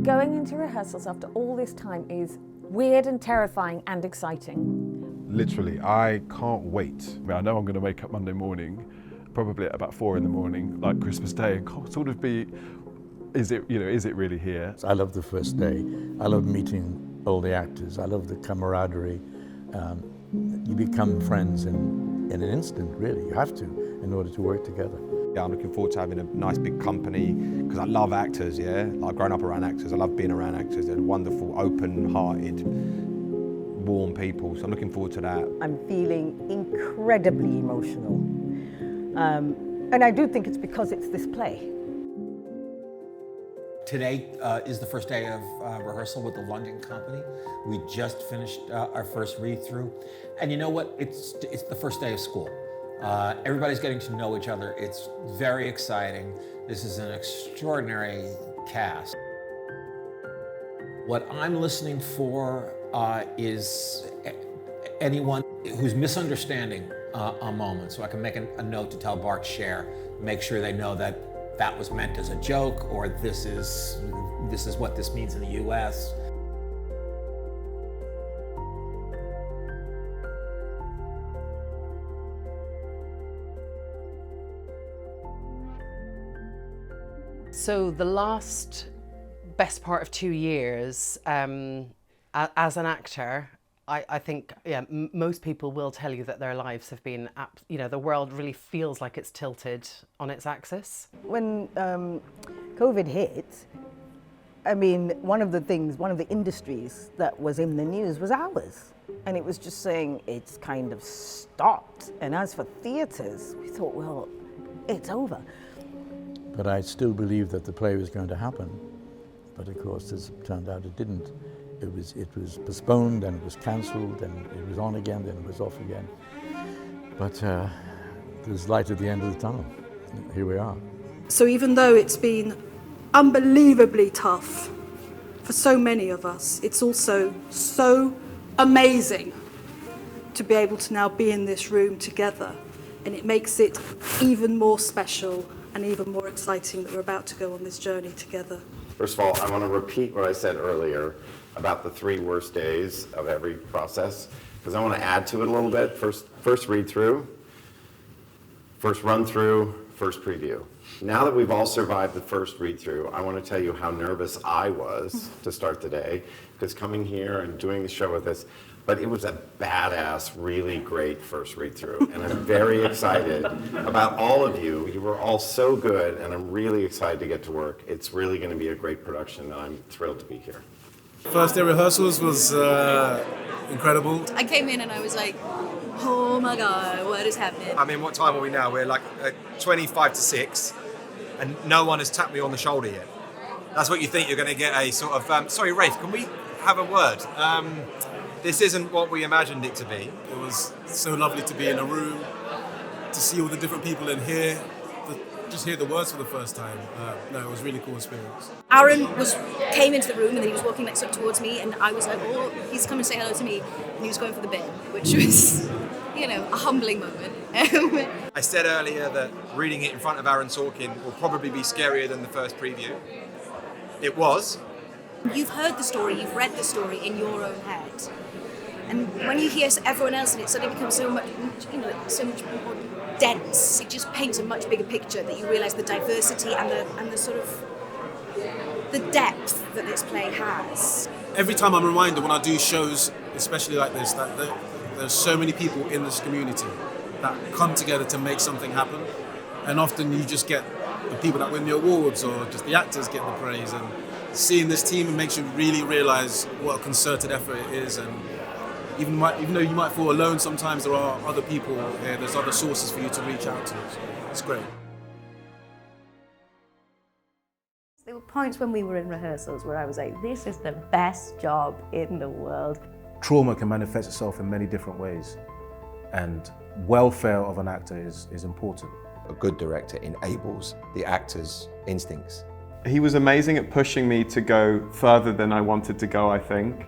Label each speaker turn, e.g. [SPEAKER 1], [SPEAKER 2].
[SPEAKER 1] Going into rehearsals after all this time is weird and terrifying and exciting.
[SPEAKER 2] Literally, I can't wait. I know I'm going to wake up Monday morning, probably at about 4 in the morning, like Christmas Day, and sort of be, is it really here?
[SPEAKER 3] I love the first day. I love meeting all the actors. I love the camaraderie. You become friends in an instant, really. You have to, in order to work together.
[SPEAKER 4] Yeah, I'm looking forward to having a nice big company, because I love actors, yeah? I've grown up around actors, I love being around actors. They're wonderful, open-hearted, warm people, so I'm looking forward to that.
[SPEAKER 5] I'm feeling incredibly emotional. And I do think it's because it's this play.
[SPEAKER 6] Today is the first day of rehearsal with the London company. We just finished our first read-through. And you know what? It's the first day of school. Everybody's getting to know each other. It's very exciting. This is an extraordinary cast. What I'm listening for is anyone who's misunderstanding a moment. So I can make a note to tell Bart Scher, make sure they know that was meant as a joke, or this is what this means in the US.
[SPEAKER 7] So the last best part of 2 years, as an actor, I think most people will tell you that their lives have been, the world really feels like it's tilted on its axis.
[SPEAKER 5] When COVID hit, I mean, one of the industries that was in the news was ours. And it was just saying it's kind of stopped. And as for theatres, we thought, well, it's over.
[SPEAKER 3] But I still believed that the play was going to happen. But of course, as it turned out, it didn't. It was postponed, and it was cancelled, and it was on again, then it was off again. But there's light at the end of the tunnel. Here we are.
[SPEAKER 8] So even though it's been unbelievably tough for so many of us, it's also so amazing to be able to now be in this room together. And it makes it even more special and even more exciting that we're about to go on this journey together.
[SPEAKER 9] First of all, I want to repeat what I said earlier about the 3 worst days of every process, because I want to add to it a little bit. First read through, first run through, first preview. Now that we've all survived the first read through, I want to tell you how nervous I was to start the day, because coming here and doing the show with us, but it was a badass, really great first read through. And I'm very excited about all of you. You were all so good, and I'm really excited to get to work. It's really going to be a great production, and I'm thrilled to be here.
[SPEAKER 10] First day rehearsals was incredible.
[SPEAKER 11] I came in and I was like, oh my God, what is happening?
[SPEAKER 12] I mean, what time are we now? We're like 25 to 6, and no one has tapped me on the shoulder yet. That's what you think you're going to get a sort of, sorry, Rafe, can we have a word? This isn't what we imagined it to be.
[SPEAKER 10] It was so lovely to be in a room, to see all the different people in here, just hear the words for the first time. No, it was a really cool experience.
[SPEAKER 11] Aaron came into the room and then he was walking next up towards me, and I was like, oh, he's come and say hello to me, and he was going for the bin, which was, a humbling moment.
[SPEAKER 12] I said earlier that reading it in front of Aaron Sorkin will probably be scarier than the first preview. It was.
[SPEAKER 11] You've heard the story, you've read the story in your own head. And when you hear everyone else, and it suddenly becomes so much more dense. It just paints a much bigger picture, that you realise the diversity and the sort of the depth that this play has.
[SPEAKER 10] Every time I'm reminded when I do shows, especially like this, that there's so many people in this community that come together to make something happen. And often you just get the people that win the awards, or just the actors get the praise. And seeing this team, it makes you really realise what a concerted effort it is. And even though you might feel alone sometimes, there are other people here, there's other sources for you to reach out to. So it's great.
[SPEAKER 13] There were points when we were in rehearsals where I was like, this is the best job in the world.
[SPEAKER 14] Trauma can manifest itself in many different ways, and welfare of an actor is important.
[SPEAKER 4] A good director enables the actor's instincts.
[SPEAKER 2] He was amazing at pushing me to go further than I wanted to go, I think.